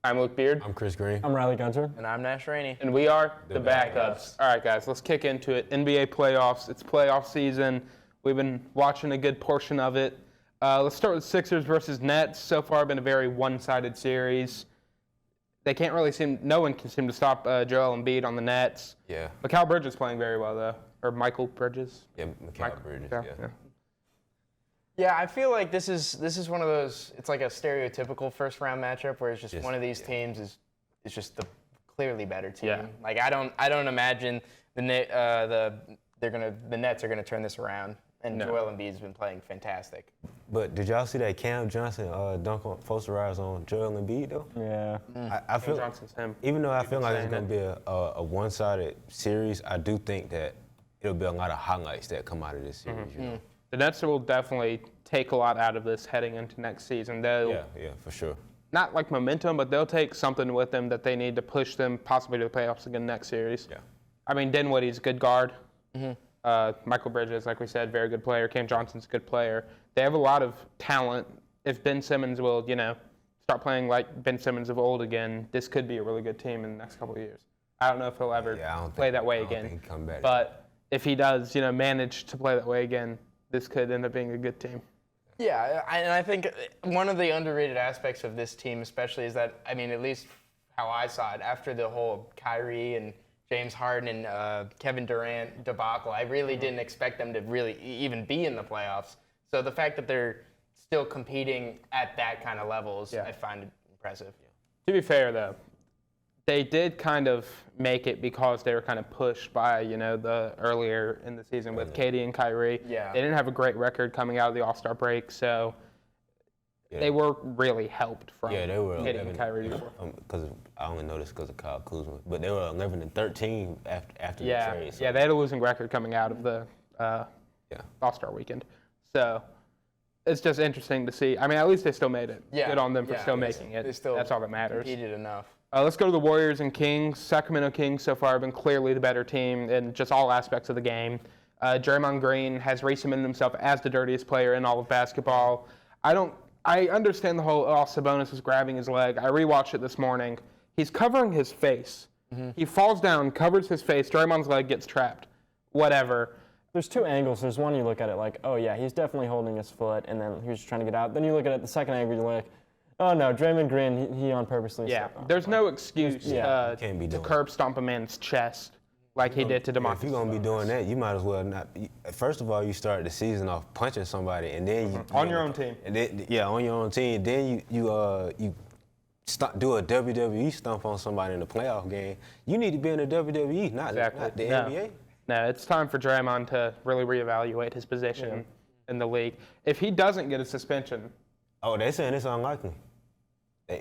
I'm Luke Beard. I'm Chris Green. I'm Riley Gunter. And I'm Nash Rainey. And we are The the Backups. All right, guys, let's kick into it. NBA playoffs. It's playoff season. We've been watching a good portion of it. Let's start with Sixers versus Nets. So far, been a very one-sided series. They can't really no one can seem to stop Joel Embiid on the Nets. Yeah. Mikal Bridges playing very well, though. Or Michael Bridges. Yeah, Mikal Bridges, yeah. Yeah, I feel like this is one of those. It's like a stereotypical first round matchup where it's just one of these teams is just the clearly better team. Yeah. Like I don't imagine the Nets are gonna turn this around. And Joel Embiid's been playing fantastic. But did y'all see that Cam Johnson dunk on posterize on Joel Embiid though? Yeah. I feel Johnson's him. Even though I feel like it's gonna be a one-sided series, I do think that it'll be a lot of highlights that come out of this series. You know? The Nets will definitely take a lot out of this heading into next season. Yeah, for sure. Not like momentum, but they'll take something with them that they need to push them possibly to the playoffs again next series. Yeah. I mean, Dinwiddie's a good guard. Michael Bridges, like we said, very good player. Cam Johnson's a good player. They have a lot of talent. If Ben Simmons will, start playing like Ben Simmons of old again, this could be a really good team in the next couple of years. I don't know if he'll ever play that way again. But if he does, manage to play that way again, this could end up being a good team. Yeah, and I think one of the underrated aspects of this team especially is that, I mean, at least how I saw it, after the whole Kyrie and James Harden and Kevin Durant debacle, I really didn't expect them to really even be in the playoffs. So the fact that they're still competing at that kind of levels, I find it impressive. To be fair, though, they did kind of make it because they were kind of pushed by, the earlier in the season with KD and Kyrie. Yeah. They didn't have a great record coming out of the All-Star break, so they were really helped from they were KD and Kyrie. Because I only know this because of Kyle Kuzma, but they were 11-13 after the trade. So. Yeah, they had a losing record coming out of the All-Star weekend. So it's just interesting to see. I mean, at least they still made it. Yeah. Good on them for still making it. They still That's all that matters. competed enough. Let's go to the Warriors and Kings. Sacramento Kings so far have been clearly the better team in just all aspects of the game. Draymond Green has re-cemented himself as the dirtiest player in all of basketball. I understand the whole, Sabonis was grabbing his leg. I rewatched it this morning. He's covering his face. He falls down, covers his face. Draymond's leg gets trapped. Whatever. There's two angles. There's one you look at it like, oh yeah, he's definitely holding his foot, and then he was just trying to get out. Then you look at it the second angle, you're like, oh no, Draymond Green, he on purposely. Yeah, there's no excuse can't be to doing curb stomp a man's chest like he did to DeMarcus. If you're going to be doing that, you might as well not. First of all, you start the season off punching somebody, and then you on your own team. And then, on your own team. Then you do a WWE stomp on somebody in the playoff game. You need to be in the WWE, not the NBA. No, it's time for Draymond to really reevaluate his position in the league. If he doesn't get a suspension, they're saying it's unlikely.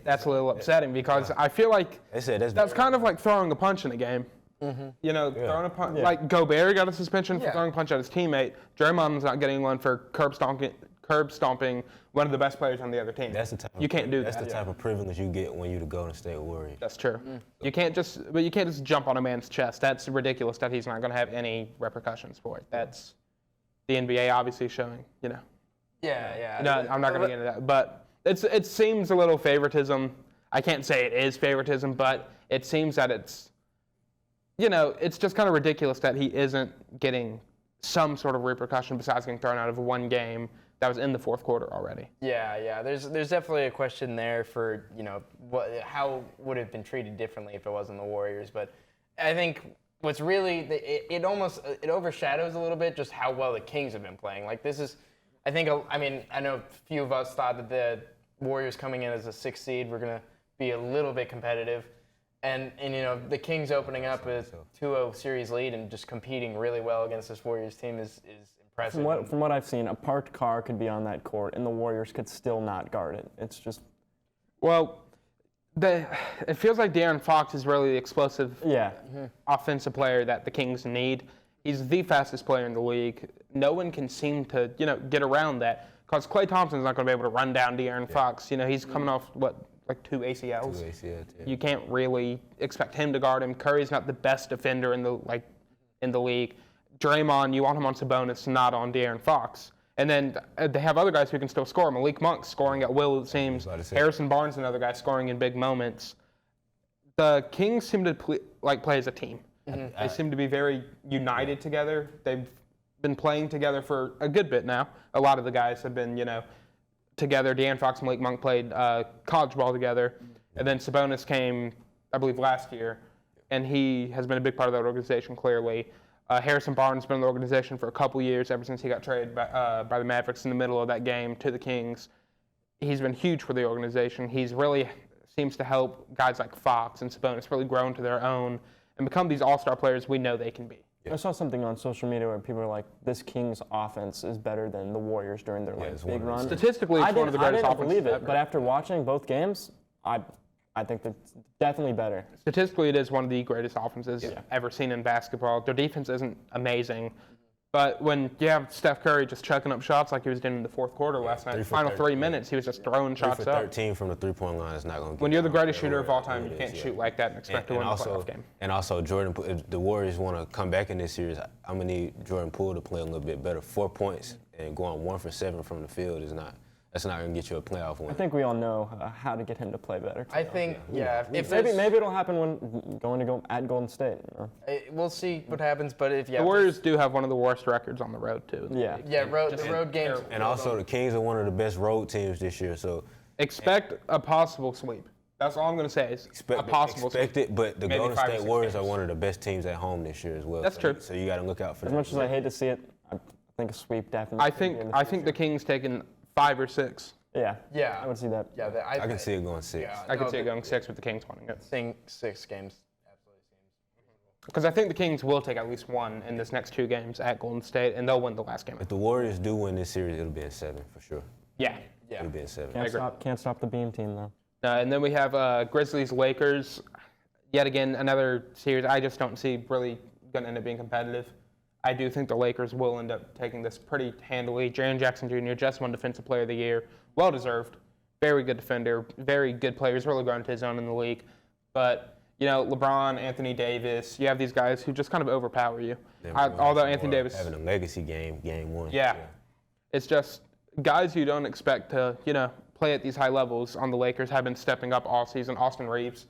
That's a little upsetting because I feel like they said that's kind of like throwing a punch in a game. Throwing a punch. Like Gobert got a suspension for throwing a punch at his teammate. Draymond's not getting one for curb stomping one of the best players on the other team. That's the type. You can't do that. That's the type of privilege you get when you're the Golden State Warriors. That's true. You can't just jump on a man's chest. That's ridiculous that he's not going to have any repercussions for it. That's the NBA obviously showing. Yeah. No, I'm not going to get into that, but it seems a little favoritism. I can't say it is favoritism, but it seems that it's just kind of ridiculous that he isn't getting some sort of repercussion besides getting thrown out of one game that was in the fourth quarter already. Yeah. There's definitely a question there for, how would it have been treated differently if it wasn't the Warriors. But I think what's really, it overshadows a little bit just how well the Kings have been playing. Like this is, I know a few of us thought that the Warriors coming in as a 6th seed were going to be a little bit competitive. And the Kings opening up a 2-0 series lead and just competing really well against this Warriors team is impressive. From what I've seen, a parked car could be on that court, and the Warriors could still not guard it. It's just... Well, it feels like De'Aaron Fox is really the explosive offensive player that the Kings need. He's the fastest player in the league. No one can seem to, get around that because Klay Thompson's not going to be able to run down De'Aaron Fox. He's coming off, like 2 ACLs. 2 ACLs, yeah. You can't really expect him to guard him. Curry's not the best defender in the league. Draymond, you want him on Sabonis, not on De'Aaron Fox. And then they have other guys who can still score. Malik Monk scoring at will, it seems. Harrison Barnes, another guy scoring in big moments. The Kings seem to play as a team. They seem to be very united together. They've been playing together for a good bit now. A lot of the guys have been, together. De'Aaron Fox and Malik Monk played college ball together. And then Sabonis came, I believe, last year. And he has been a big part of that organization, clearly. Harrison Barnes has been in the organization for a couple years, ever since he got traded by the Mavericks in the middle of that game to the Kings. He's been huge for the organization. He's really seems to help guys like Fox and Sabonis really grow into their own and become these all-star players we know they can be. I saw something on social media where people are like, this Kings offense is better than the Warriors during their big run. Statistically, it's one of the greatest offenses. I didn't believe it, but after watching both games, I think that's definitely better. Statistically, it is one of the greatest offenses ever seen in basketball. Their defense isn't amazing, but when you have Steph Curry just chucking up shots like he was doing in the fourth quarter last night, the final 3 minutes, he was just throwing shots up. 13 from the three-point line is not going to get. When you're the greatest shooter of all time, you can't shoot like that and expect to win a playoff game. And also, Jordan, if the Warriors want to come back in this series, I'm going to need Jordan Poole to play a little bit better. 4 points and going 1 for 7 from the field that's not going to get you a playoff win. I think we all know how to get him to play better. I think, if maybe it'll happen when going to at Golden State. We'll see what happens, but if the Warriors do have one of the worst records on the road too. The road games. And also, the Kings are one of the best road teams this year. So expect a possible sweep. That's all I'm going to say is a possible sweep. Expect it, but the Golden State Warriors are one of the best teams at home this year as well. That's true. So you got to look out for that. As much as I hate to see it, I think a sweep definitely. I think the Kings taking 5 or 6. Yeah, I would see that. Yeah, I can see it going 6. Yeah, I can see it going 6 with the Kings winning it. 6 games absolutely seems. Because I think the Kings will take at least 1 in this next 2 games at Golden State, and they'll win the last game. If the Warriors do win this series, it'll be in 7 for sure. Yeah. It'll be in 7. Can't stop the Beam team though. And then we have Grizzlies Lakers. Yet again, another series I just don't see really going to end up being competitive. I do think the Lakers will end up taking this pretty handily. Jaren Jackson Jr. just won Defensive Player of the Year. Well-deserved. Very good defender. Very good player. He's really grown to his own in the league. But, LeBron, Anthony Davis, you have these guys who just kind of overpower you. Although Anthony Davis... Having a legacy game 1. Yeah. It's just guys you don't expect to, play at these high levels on the Lakers have been stepping up all season. Austin Reeves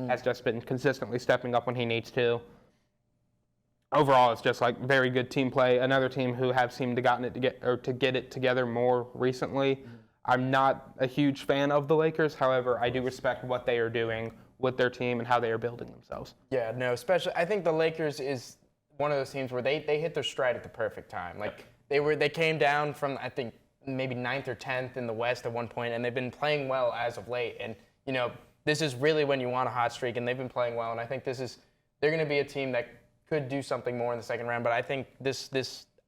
has just been consistently stepping up when he needs to. Overall, it's just like very good team play. Another team who have seemed to get it together more recently. I'm not a huge fan of the Lakers. However, I do respect what they are doing with their team and how they are building themselves. Yeah, no, especially I think the Lakers is one of those teams where they hit their stride at the perfect time. Like they came down from I think maybe 9th or 10th in the West at one point, and they've been playing well as of late. And this is really when you want a hot streak, and they've been playing well. And I think they're going to be a team that could do something more in the second round, but I think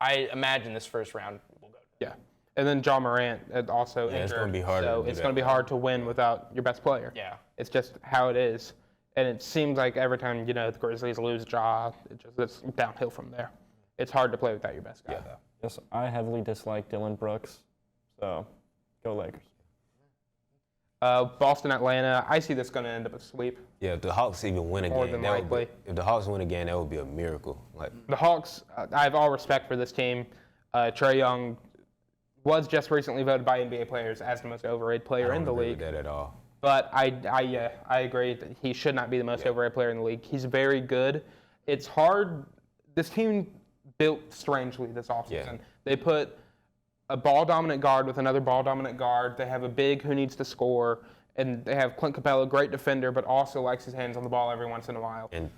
I imagine this first round will go. Yeah, and then John Morant also injured, it's going to be hard. So it's going to be hard to win without your best player. Yeah, it's just how it is, and it seems like every time the Grizzlies lose Ja, it's downhill from there. It's hard to play without your best guy. Yeah. Though. Yes, I heavily dislike Dylan Brooks, so go Lakers. Boston, Atlanta. I see this going to end up a sweep. Yeah, if the Hawks even win a game, more than likely. If the Hawks win a game, that would be a miracle. The Hawks, I have all respect for this team. Trae Young was just recently voted by NBA players as the most overrated player in the league. I don't agree with that at all. But I agree that he should not be the most overrated player in the league. He's very good. It's hard. This team built strangely this offseason. Yeah. They put a ball-dominant guard with another ball-dominant guard. They have a big who needs to score, and they have Clint Capella, great defender, but also likes his hands on the ball every once in a while. And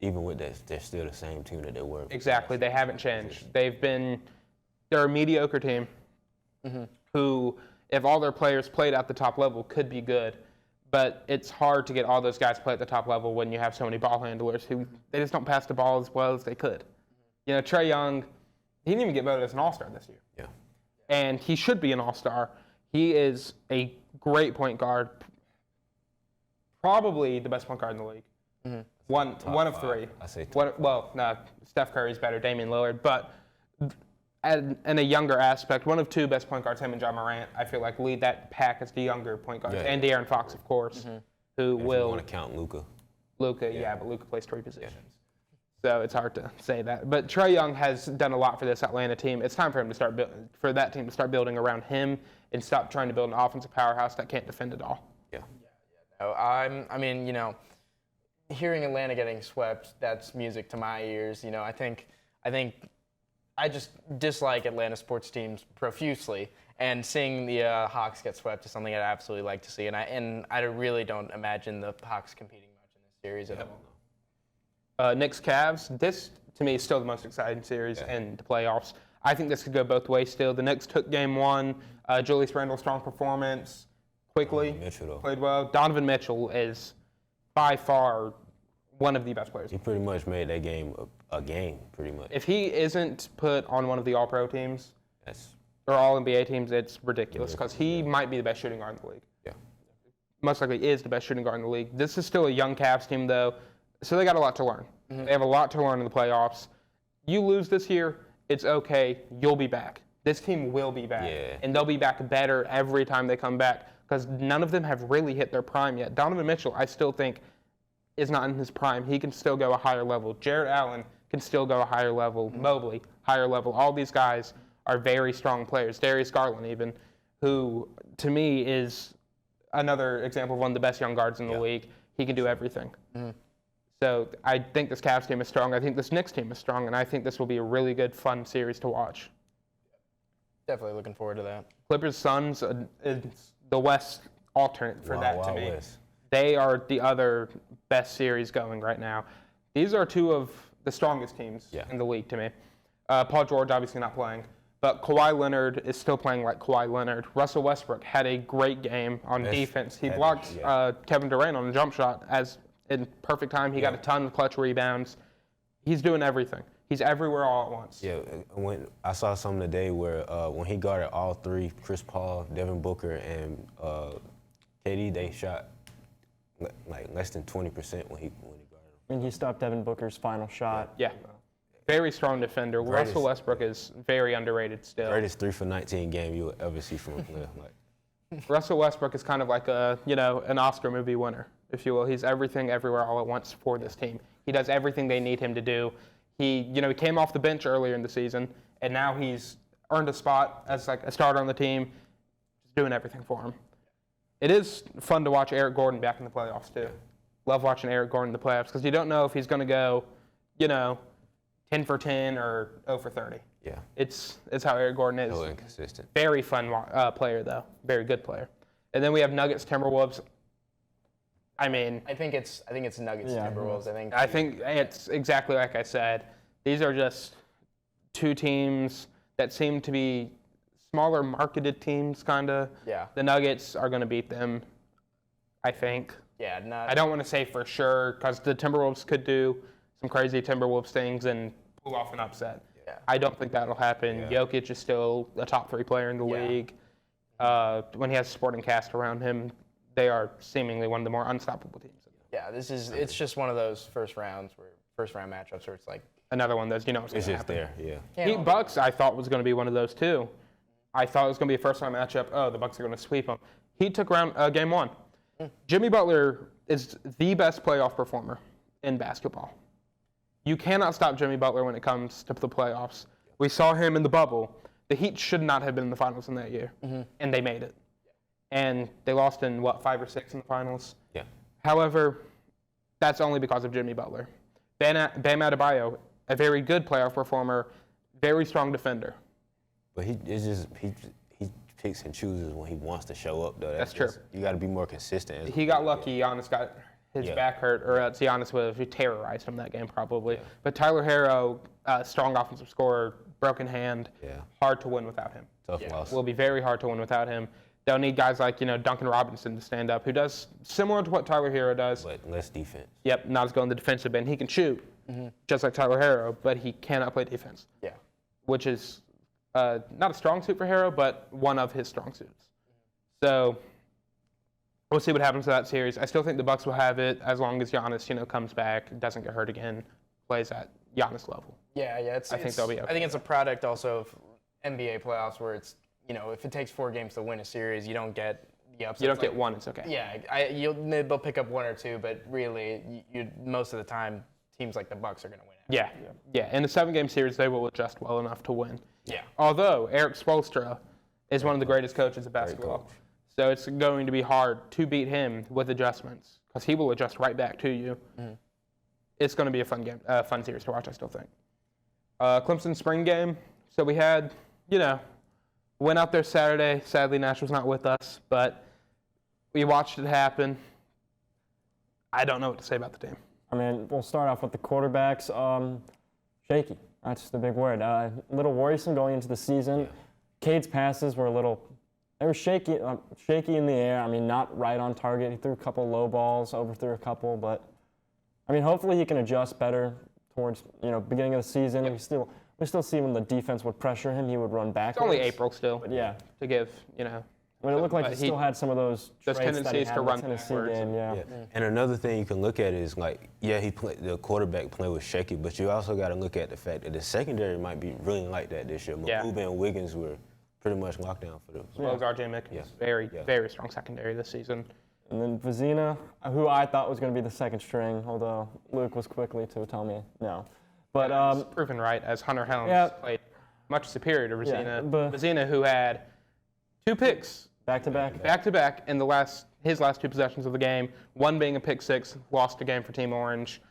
even with that, they're still the same team that they were. Exactly. They haven't changed. They're a mediocre team who, if all their players played at the top level, could be good. But it's hard to get all those guys to play at the top level when you have so many ball handlers who they just don't pass the ball as well as they could. Trae Young, he didn't even get voted as an all-star this year. Yeah. And he should be an all-star. He is a great point guard, probably the best point guard in the league. Mm-hmm. One of 3. I say Steph Curry's better, Damian Lillard, but in a younger aspect, one of 2 best point guards, him and John Morant, I feel like lead that pack as the younger point guards, and De'Aaron Fox, of course, who will. If you want to count Luka. But Luka plays 3 positions. So it's hard to say that. But Trae Young has done a lot for this Atlanta team. It's time for him to start for that team to start building around him and stop trying to build an offensive powerhouse that can't defend at all. Yeah. No, I mean, hearing Atlanta getting swept, that's music to my ears. I think I just dislike Atlanta sports teams profusely, and seeing the Hawks get swept is something I'd absolutely like to see. And I really don't imagine the Hawks competing much in this series at all. Knicks Cavs. This to me is still the most exciting series in the playoffs. I think this could go both ways still. The Knicks took game one. Julius Randle, strong performance. Quickly played well. Donovan Mitchell is by far one of the best players. He pretty much made that game a game, pretty much. If he isn't put on one of the All-Pro teams or All-NBA teams, it's ridiculous because he might be the best shooting guard in the league. Yeah. Most likely is the best shooting guard in the league. This is still a young Cavs team, though, so they got a lot to learn. They have a lot to learn in the playoffs. You lose this year, it's okay. You'll be back. This team will be back. Yeah. And they'll be back better every time they come back because none of them have really hit their prime yet. Donovan Mitchell, I still think, is not in his prime. He can still go a higher level. Jarrett Allen can still go a higher level. Mobley, higher level. All these guys are very strong players. Darius Garland even, who to me is another example of one of the best young guards in the league. He can do everything. So I think this Cavs team is strong. I think this Knicks team is strong, and I think this will be a really good, fun series to watch. Definitely looking forward to that. Clippers Suns is the West alternate for that to me. West. They are the other best series going right now. These are two of the strongest teams in the league to me. Paul George obviously not playing, but Kawhi Leonard is still playing like Kawhi Leonard. Russell Westbrook had a great game on defense. He blocked Kevin Durant on a jump shot in perfect time. He got a ton of clutch rebounds. He's doing everything. He's everywhere all at once. Yeah, when I saw something today where when he guarded all three, Chris Paul, Devin Booker, and KD, they shot like less than 20% when he guarded them. And he stopped Devin Booker's final shot. Yeah. Very strong defender. Russell Westbrook is very underrated still. Greatest 3 for 19 game you'll ever see from a player. Russell Westbrook is kind of like an Oscar movie winner, if you will. He's everything, everywhere, all at once for this team. He does everything they need him to do. He came off the bench earlier in the season, and now he's earned a spot as like a starter on the team, just doing everything for him. It is fun to watch Eric Gordon back in the playoffs too. Love watching Eric Gordon in the playoffs because you don't know if he's going to go, 10 for 10 or 0 for 30. Yeah. It's how Eric Gordon is. So inconsistent. Very fun player though. Very good player. And then we have Nuggets Timberwolves. I think it's Nuggets Timberwolves. I think it's exactly like I said. These are just two teams that seem to be smaller marketed teams, kind of. Yeah. The Nuggets are going to beat them, I think. Yeah. I don't want to say for sure because the Timberwolves could do some crazy Timberwolves things and pull off an upset. Yeah. I don't think that'll happen. Yeah. Jokic is still a top 3 player in the league. When he has a supporting cast around him, they are seemingly one of the more unstoppable teams. Yeah, it's just one of those first round matchups where it's like Another one that's, It's just happen. there, yeah. Heat Bucks, I thought was going to be one of those too. I thought it was going to be a first-round matchup. Oh, the Bucks are going to sweep them. Heat took game 1. Jimmy Butler is the best playoff performer in basketball. You cannot stop Jimmy Butler when it comes to the playoffs. We saw him in the bubble. The Heat should not have been in the finals in that year, and they made it. And they lost in, 5 or 6 in the finals? Yeah. However, that's only because of Jimmy Butler. Bam Adebayo, a very good playoff performer, very strong defender. But he picks and chooses when he wants to show up, though. That's true. You got to be more consistent. He got lucky. Giannis got his back hurt, or else Giannis would have terrorized him that game probably. Yeah. But Tyler Herro, strong offensive scorer, broken hand, hard to win without him. Tough loss. Will be very hard to win without him. They'll need guys like, Duncan Robinson to stand up, who does similar to what Tyler Herro does. But less defense. Yep, not as good on the defensive end. He can shoot, just like Tyler Herro, but he cannot play defense. Yeah. Which is not a strong suit for Herro, but one of his strong suits. So we'll see what happens to that series. I still think the Bucks will have it as long as Giannis, comes back, doesn't get hurt again, plays at Giannis level. Yeah. I think they'll be okay. I think it's a product also of NBA playoffs where it's, if it takes 4 games to win a series, you don't get the upsets. You don't get one, it's okay. Yeah, they'll pick up 1 or 2, but really, most of the time, teams like the Bucks are going to win. Yeah. In the 7-game series, they will adjust well enough to win. Yeah. Although Eric Spoelstra is one of the greatest coaches of basketball. coach. So it's going to be hard to beat him with adjustments because he will adjust right back to you. It's going to be a fun game, fun series to watch, I still think. Clemson spring game. So we had, went out there Saturday. Sadly, Nash was not with us, but we watched it happen. I don't know what to say about the team. I mean, we'll start off with the quarterbacks. Shaky. That's the big word. A little worrisome going into the season. Cade's passes were they were shaky in the air. I mean, not right on target. He threw a couple low balls, overthrew a couple, but I mean, hopefully he can adjust better towards beginning of the season. We still see when the defense would pressure him, he would run backwards. It's only April still. But yeah, to give I mean, it looked like he still had some of those traits tendencies that he had to in run the Tennessee backwards. game. Yeah. And another thing you can look at is the quarterback play was shaky, but you also got to look at the fact that the secondary might be really like that this year. Yeah. Makuba and Wiggins were pretty much locked down for them. As well as R.J. Mickens. Very strong secondary this season. And then Vizina, who I thought was going to be the second string, although Luke was quickly to tell me no. But It's proven right as Hunter Helms played much superior to Vizina. Vizina, who had 2 picks back to back in his last 2 possessions of the game, one being a pick 6, lost a game for Team Orange.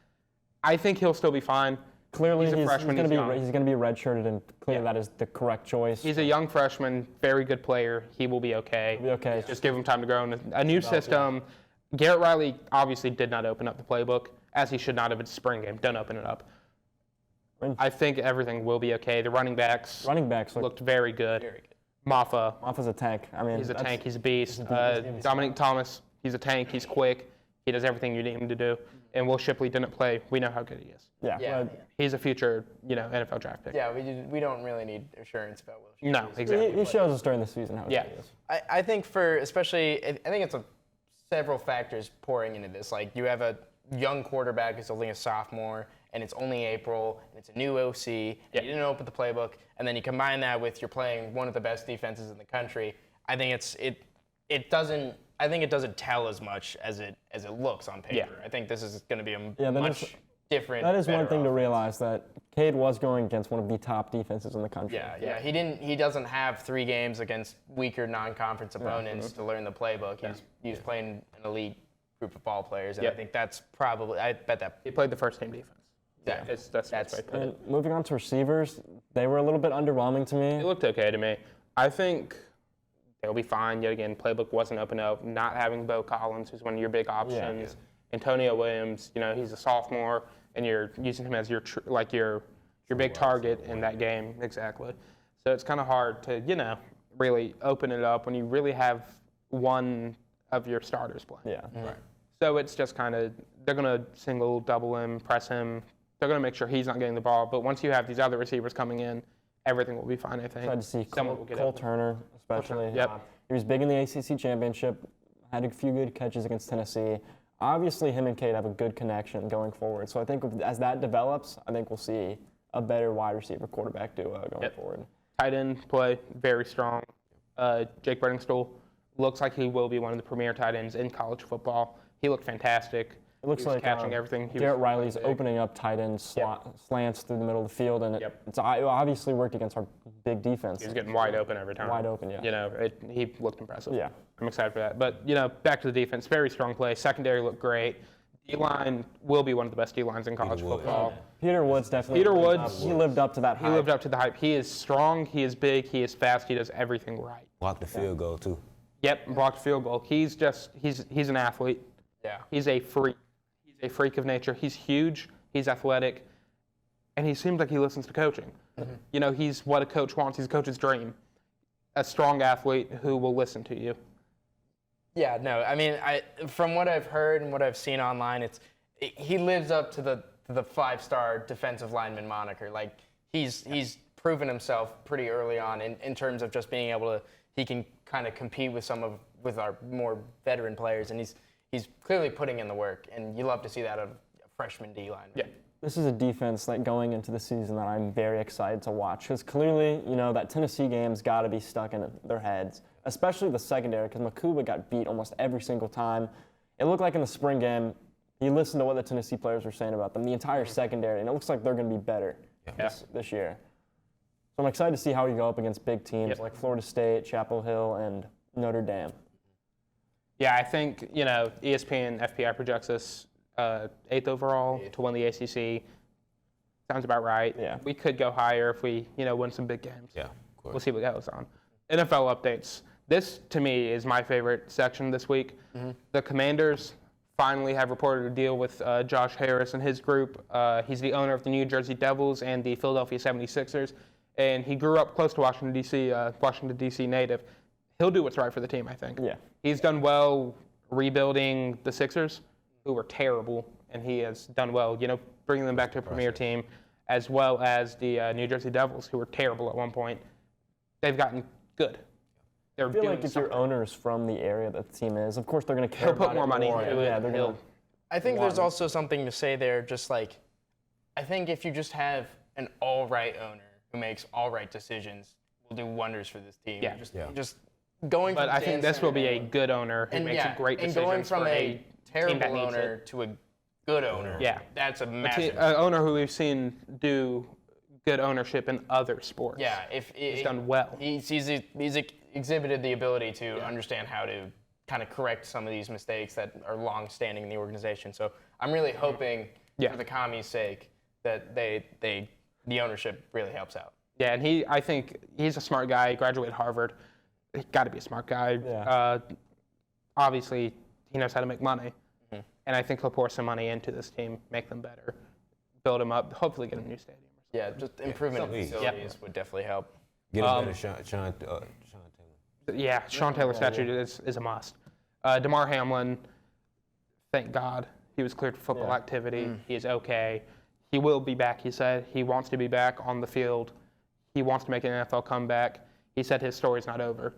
I think he'll still be fine. Clearly, he's a freshman. He's going to be redshirted, and clearly that is the correct choice. He's a young freshman, very good player. He will be okay. Just give him time to grow in a new system. Garrett Riley obviously did not open up the playbook, as he should not have at the spring game. Don't open it up. I think everything will be okay. The running backs looked very good. Maffa's a tank. I mean, he's a tank. He's a beast. He's Dominic Thomas, he's a tank. He's quick. He does everything you need him to do. And Will Shipley didn't play. We know how good he is. Yeah. He's a future, NFL draft pick. Yeah, we don't really need assurance about Will Shipley. No, exactly. He shows us during the season how good he is. I think I think it's several factors pouring into this. Like, you have a young quarterback who's only a sophomore, and it's only April, and it's a new OC, and you didn't open the playbook, and then you combine that with you're playing one of the best defenses in the country. I think it doesn't tell as much as it looks on paper. Yeah. I think this is going to be a that much different. That is one better thing to offense. realize, that Cade was going against one of the top defenses in the country. Yeah. He doesn't have 3 games against weaker non-conference opponents to learn the playbook. He's playing an elite group of ball players, and I think that's probably. I bet that He played the first team defense. Yeah. That's the best way to put it. And moving on to receivers, they were a little bit underwhelming to me. It looked okay to me. I think they'll be fine. Yet again, playbook wasn't open up. Not having Bo Collins, who's one of your big options. Antonio Williams, he's a sophomore, and you're using him as your big target in that game. Exactly. So it's kind of hard to really open it up when you really have one of your starters playing. Yeah. Right. So it's just kind of, they're going to single, double him, press him. They're going to make sure he's not getting the ball. But once you have these other receivers coming in, everything will be fine, I think. Tried to see Someone will get Cole open. Turner, especially. Yep. He was big in the ACC championship, had a few good catches against Tennessee. Obviously, him and Cade have a good connection going forward. So I think as that develops, I think we'll see a better wide receiver quarterback duo going forward. Tight end play, very strong. Jake Brenningstool looks like he will be one of the premier tight ends in college football. He looked fantastic. It looks like catching everything. Garrett Riley's opening up tight end slants through the middle of the field, and it's obviously worked against our big defense. He's getting wide open every time. Wide open, yeah. He looked impressive. Yeah. I'm excited for that. But, back to the defense, very strong play. Secondary looked great. D-line will be one of the best D-lines in college football. Peter Woods definitely. He lived up to that hype. He lived up to the hype. He is strong. He is big. He is fast. He does everything right. Blocked the field goal, too. Yep, blocked field goal. He's an athlete. Yeah. He's a freak. He's a freak of nature. He's huge. He's athletic. And he seems like he listens to coaching. Mm-hmm. He's what a coach wants. He's a coach's dream. A strong athlete who will listen to you. Yeah, no, I mean, from what I've heard and what I've seen online, he lives up to the 5-star defensive lineman moniker. Like, he's proven himself pretty early on in terms of just being able to, he can kind of compete with with our more veteran players, and he's clearly putting in the work, and you love to see that out of a freshman D-line. Yeah. This is a defense that going into the season that I'm very excited to watch, because clearly, that Tennessee game's got to be stuck in their heads, especially the secondary, because Makuba got beat almost every single time. It looked like in the spring game, he listened to what the Tennessee players were saying about them, the entire secondary, and it looks like they're going to be better this year. So I'm excited to see how he go up against big teams like Florida State, Chapel Hill, and Notre Dame. Yeah, I think, ESPN FPI projects us 8th overall to win the ACC. Sounds about right. Yeah. We could go higher if we, win some big games. Yeah, of course. We'll see what goes on. NFL updates. This, to me, is my favorite section this week. The Commanders finally have reported a deal with Josh Harris and his group. He's the owner of the New Jersey Devils and the Philadelphia 76ers, and he grew up close to Washington, D.C. native. He'll do what's right for the team, I think. Yeah. He's done well rebuilding the Sixers, who were terrible, and he has done well, bringing them back to a premier team, as well as the New Jersey Devils, who were terrible at one point. They've gotten good. They're I feel doing like if something. your owner is from the area that the team is, of course they're going to care He'll put about more it money more. into it. Yeah, they're going to. I think there's also something to say there, just like, I think if you just have an all right owner who makes all right decisions, will do wonders for this team. Yeah. Just going. But from I think Dan this will be a Snyder good owner who makes a great decision. And going from for a team that terrible needs owner it. to a good owner. Yeah. That's a massive. An owner who we've seen do good ownership in other sports. Yeah, He's done well. He's exhibited the ability to understand how to kind of correct some of these mistakes that are long-standing in the organization. So I'm really hoping, for the commies' sake, that the ownership really helps out. Yeah, and I think he's a smart guy. He graduated Harvard. He's got to be a smart guy. Yeah. Obviously, he knows how to make money. And I think he'll pour some money into this team, make them better, build them up, hopefully get a new stadium. Yeah, just improvement of something. facilities would definitely help. Get a better Sean Taylor. Yeah, Sean Taylor statue is a must. DeMar Hamlin, thank God, he was cleared for football activity. He is okay. He will be back, he said. He wants to be back on the field. He wants to make an NFL comeback. He said his story's not over.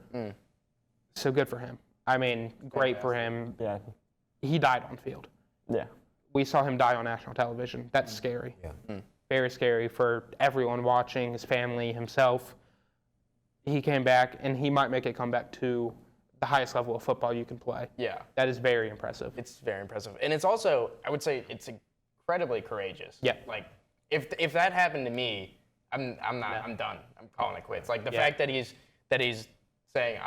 So good for him. I mean, great for him. Yeah. He died on field. Yeah. We saw him die on national television. That's scary. Yeah. Very scary for everyone watching, his family, himself. He came back, and he might make a comeback to the highest level of football you can play. Yeah. That is very impressive. It's very impressive. And it's also, I would say, it's incredibly courageous. Yeah. Like, if that happened to me, I'm done. I'm calling it quits. Like, the fact that he's saying,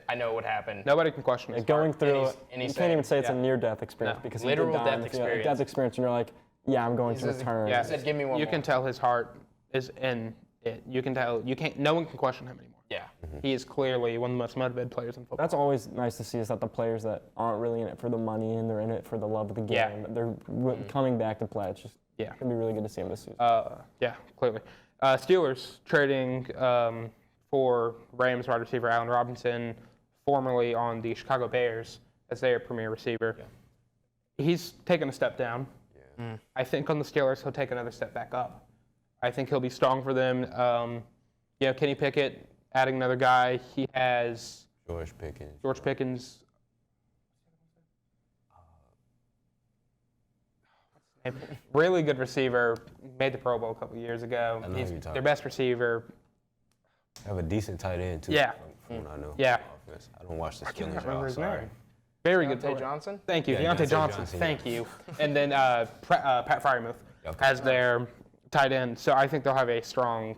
I know what happened. Nobody can question his Going heart. through, and you he's can't even say saying, it's a near-death experience No. because Literal he did die on death the field. experience. Death experience, and you're like, yeah, I'm going to says- return. Yeah. He said, "Give me one You more." can tell his heart is in it. You can tell. No one can question him anymore. Yeah. He is clearly one of the most motivated players in football. That's always nice to see, is that the players that aren't really in it for the money and they're in it for the love of the game, Yeah. they're coming back to play. It's just Yeah. gonna be really good to see them this season. Yeah, clearly. Steelers trading for Rams wide receiver Allen Robinson, formerly on the Chicago Bears, as their premier receiver. Yeah. He's taken a step down. Yeah. I think on the Steelers, he'll take another step back up. I think he'll be strong for them. Kenny Pickett, adding another guy. He has George Pickens. Really good receiver. Made the Pro Bowl a couple years ago. I know who He's you're talking their best receiver. Have a decent tight end too. Yeah. From what I know. Yeah. Offense. I don't watch the I can't Steelers. remember y'all, his sorry. name. Very good Deontay player. Johnson? Thank you, Yeah, Deontay Deontay Johnson. Johnson, Thank yeah. you. And then Pat Frymouth Okay. as their tight end. So I think they'll have a strong,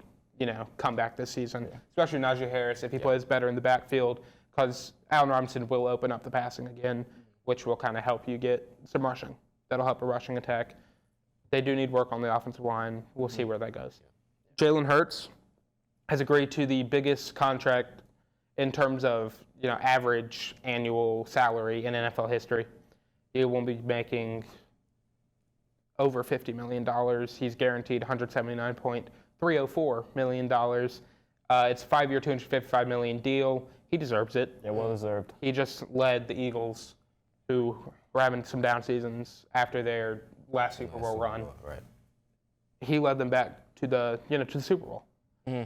comeback this season, especially Najee Harris if he plays better in the backfield, because Allen Robinson will open up the passing again, which will kind of help you get some rushing. That'll help a rushing attack. They do need work on the offensive line. We'll see where that goes. Jalen Hurts has agreed to the biggest contract in terms of average annual salary in NFL history. He will be making over $50 million. He's guaranteed $179.304 million. It's a 5-year, $255 million deal. He deserves it. Yeah, well deserved. He just led the Eagles, who were having some down seasons after their last Super Bowl run. Right. He led them back to the Super Bowl,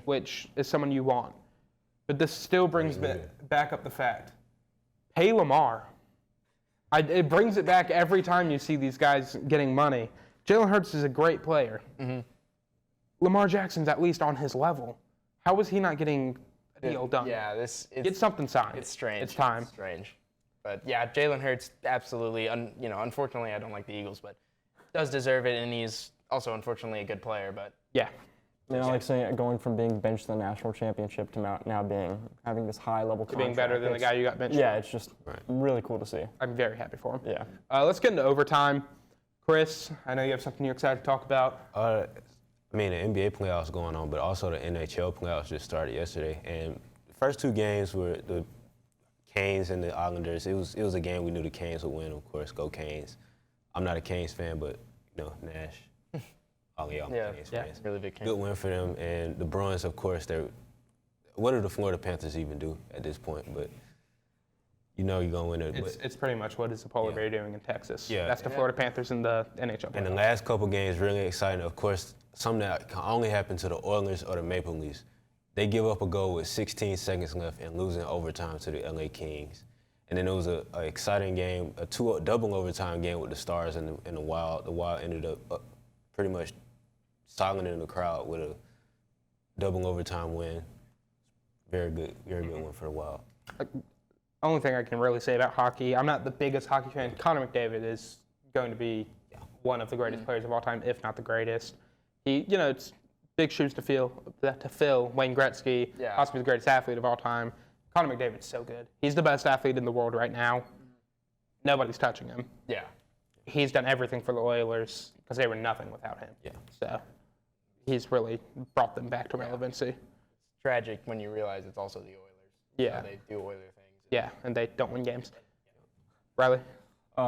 which is someone you want. But this still brings back up the fact, pay Lamar. It brings it back every time you see these guys getting money. Jalen Hurts is a great player. Lamar Jackson's at least on his level. How is he not getting a deal done? Yeah, Get something signed. It's strange. It's time. It's strange. But yeah, Jalen Hurts absolutely. Unfortunately, I don't like the Eagles, but does deserve it, and he's also unfortunately a good player. But Yeah. Like saying going from being benched in the national championship to now having this high level contract. Being better than the guy you got benched. Yeah, it's just really cool to see. I'm very happy for him. Yeah. Let's get into overtime. Chris, I know you have something you're excited to talk about. I mean, the NBA playoffs going on, but also the NHL playoffs just started yesterday. And the first 2 games were the Canes and the Islanders. It was a game we knew the Canes would win, of course. Go Canes. I'm not a Canes fan, but, Nash. All y'all Canes fans. Really big Canes. Good win for them. And the Bruins, of course, what do the Florida Panthers even do at this point? But you're going to win it. It's pretty much what is the Polar Bear doing in Texas. Yeah. That's the Florida Panthers in the NHL. And the last couple games really exciting. Of course, something that can only happen to the Oilers or the Maple Leafs. They give up a goal with 16 seconds left and losing overtime to the LA Kings. And then it was an exciting game, a double overtime game with the Stars and the Wild. The Wild ended up pretty much silencing the crowd with a double overtime win. Very good win for the Wild. Only thing I can really say about hockey, I'm not the biggest hockey fan. Connor McDavid is going to be one of the greatest players of all time, if not the greatest. It's big shoes to fill. Wayne Gretzky, possibly the greatest athlete of all time. Connor McDavid's so good. He's the best athlete in the world right now. Nobody's touching him. Yeah. He's done everything for the Oilers because they were nothing without him. Yeah. So he's really brought them back to relevancy. It's tragic when you realize it's also the Oilers. Yeah. They do Oiler things. Yeah, and they don't win games. Riley?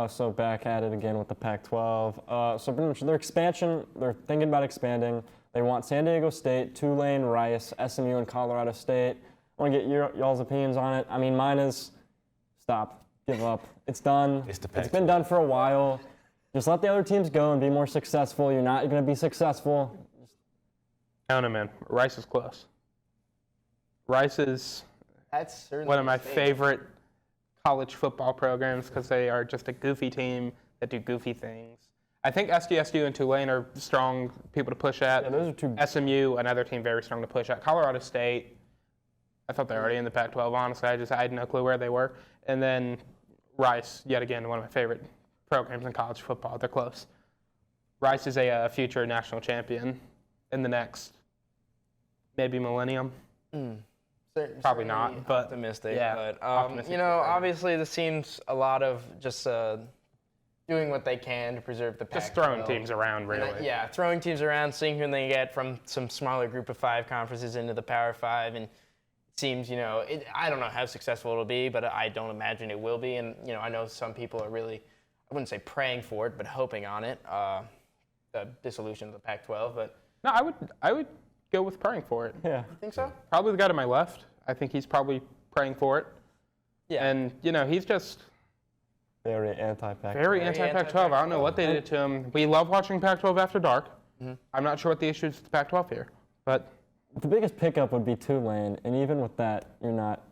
So back at it again with the Pac-12. So pretty much their expansion, they're thinking about expanding. They want San Diego State, Tulane, Rice, SMU, and Colorado State. I want to get y'all's opinions on it. I mean, mine is stop, give up. It's done. It's been done for a while. Just let the other teams go and be more successful. You're not going to be successful. I don't know, man. Rice is close. Rice is That's certainly one of my a mistake. favorite college football programs because they are just a goofy team that do goofy things. I think SDSU and Tulane are strong people to push at. Yeah, those are two. SMU, another team very strong to push at. Colorado State, I thought they were already in the Pac-12, honestly. I had no clue where they were. And then Rice, yet again, one of my favorite programs in college football. They're close. Rice is a future national champion in the next, maybe millennium. Probably not, but optimistic. yeah, But optimistic. obviously this seems a lot of just doing what they can to preserve the Pac-12. Just throwing teams around, really. Yeah, throwing teams around, seeing who they get from some smaller group of 5 conferences into the Power 5, and it seems, I don't know how successful it'll be, but I don't imagine it will be. And I know some people are really, I wouldn't say praying for it, but hoping on it. The dissolution of the Pac-12, but No, I would go with praying for it. Yeah. you think so? Probably the guy to my left. I think he's probably praying for it. Yeah. And, he's just Very anti-Pac. very anti-Pac-12. I don't know what they did to him. We love watching Pac-12 after dark. I'm not sure what the issue is with the Pac-12 here. But The biggest pickup would be Tulane, and even with that, you're not.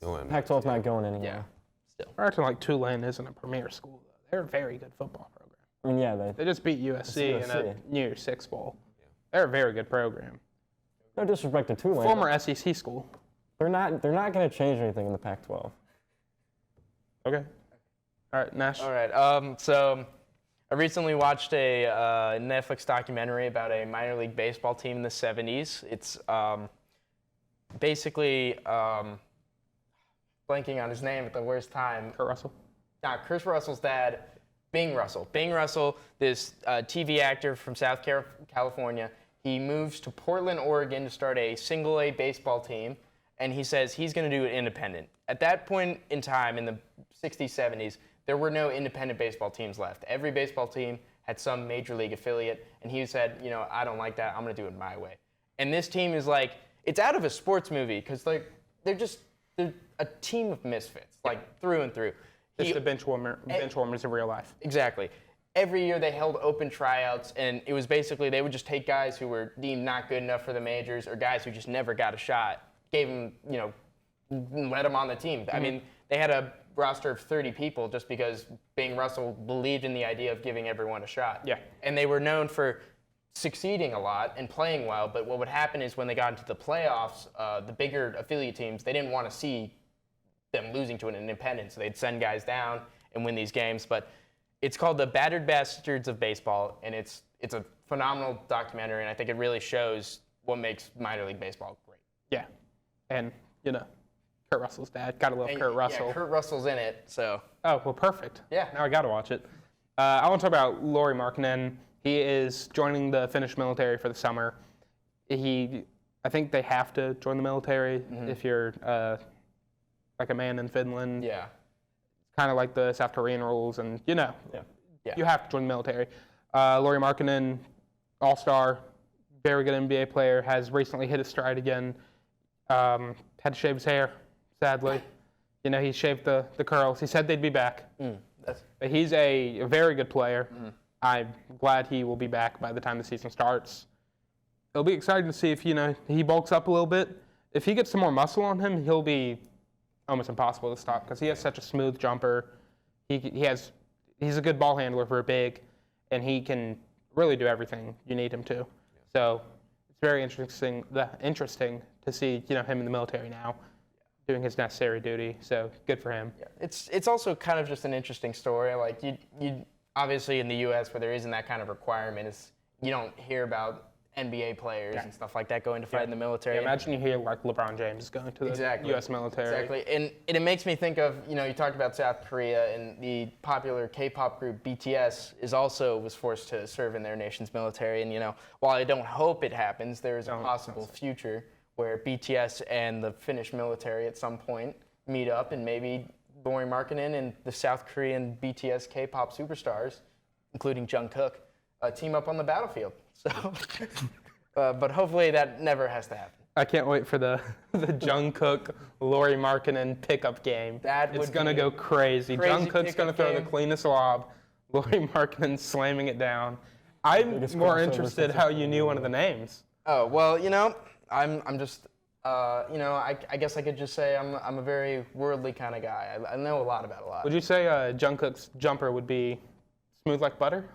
Pac-12's not going anywhere. Yeah. Still. we're acting like Tulane isn't a premier school, though. They're a very good football program. I mean, yeah, They just beat USC in a USC. New Year's Six Bowl. They're a very good program. no disrespect to Tulane. Former SEC school. They're not going to change anything in the Pac-12. Okay. All right, Nash. All right. So I recently watched a Netflix documentary about a minor league baseball team in the 70s. It's basically blanking on his name at the worst time. Kurt Russell. Chris Russell's dad, Bing Russell. Bing Russell, this TV actor from South California, he moves to Portland, Oregon to start a single-A baseball team, and he says he's going to do it independent. At that point in time, in the 60s, 70s, there were no independent baseball teams left. Every baseball team had some major league affiliate, and he said, I don't like that. I'm going to do it my way. And this team is like, it's out of a sports movie because they're a team of misfits, like through and through. Just the bench warmers in real life. Exactly. Every year they held open tryouts, and it was basically they would just take guys who were deemed not good enough for the majors or guys who just never got a shot, gave them, let them on the team. I mean, they had a roster of 30 people just because Bing Russell believed in the idea of giving everyone a shot. Yeah. And they were known for succeeding a lot and playing well, but what would happen is when they got into the playoffs, the bigger affiliate teams, they didn't want to see them losing to an independent, so they'd send guys down and win these games. But it's called The Battered Bastards of Baseball, and it's a phenomenal documentary, and I think it really shows what makes minor league baseball great. Yeah. And, Kurt Russell's dad. Gotta love Kurt Russell. Yeah, Kurt Russell's in it, so. Oh, well, perfect. Yeah. Now I gotta watch it. I want to talk about Lauri Markkanen. He is joining the Finnish military for the summer. I think they have to join the military if you're like a man in Finland. Yeah. It's kind of like the South Korean rules, and you Yeah. have to join the military. Lauri Markkanen, all-star, very good NBA player, has recently hit his stride again. Had to shave his hair, sadly. He shaved the curls. He said they'd be back. But he's a very good player. I'm glad he will be back by the time the season starts. It'll be exciting to see if, he bulks up a little bit. If he gets some more muscle on him, he'll be almost impossible to stop because he has such a smooth jumper. He's a good ball handler for a big, and he can really do everything you need him to. So it's very interesting to see, him in the military now doing his necessary duty. So good for him. Yeah. It's also kind of just an interesting story. Like you obviously in the U.S. where there isn't that kind of requirement, you don't hear about NBA players and stuff like that going to fight in the military. Yeah, imagine you hear like LeBron James going to the U.S. military. Exactly, and it makes me think of, you talked about South Korea, and the popular K-pop group BTS was forced to serve in their nation's military. And while I don't hope it happens, there is a possible future where BTS and the Finnish military at some point meet up, and maybe Lauri Markkanen and the South Korean BTS K-pop superstars, including Jungkook, team up on the battlefield. So, but hopefully that never has to happen. I can't wait for the Jungkook, Lauri Markkanen pickup game. It's gonna go crazy. Jungkook's gonna throw the cleanest lob. Lauri Markkanen slamming it down. I'm more interested how you knew one of the names. Oh well, I'm just I guess I could just say I'm a very worldly kind of guy. I know a lot about a lot. Would you say Jungkook's jumper would be smooth like butter?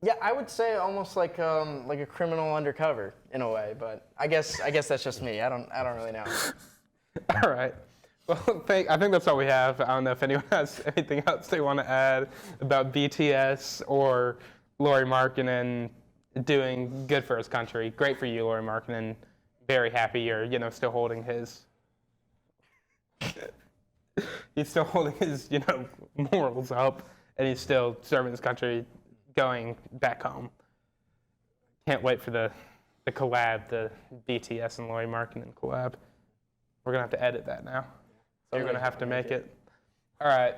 Yeah, I would say almost like a criminal undercover in a way, but I guess that's just me. I don't really know. All right. Well, I think that's all we have. I don't know if anyone has anything else they want to add about BTS or Lauri Markkanen doing good for his country. Great for you, Lauri Markkanen. Very happy you're still holding his. He's still holding his morals up, and he's still serving his country. Going back home. Can't wait for the collab, the BTS and Lauri Markkanen collab. We're gonna have to edit that now. You're gonna have to make it. All right,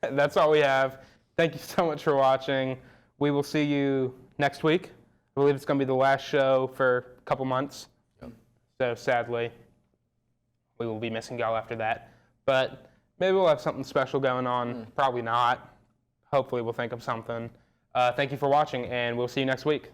that's all we have. Thank you so much for watching. We will see you next week. I believe it's gonna be the last show for a couple months. Yep. So sadly, we will be missing y'all after that. But maybe we'll have something special going on. Probably not. Hopefully we'll think of something. Thank you for watching, and we'll see you next week.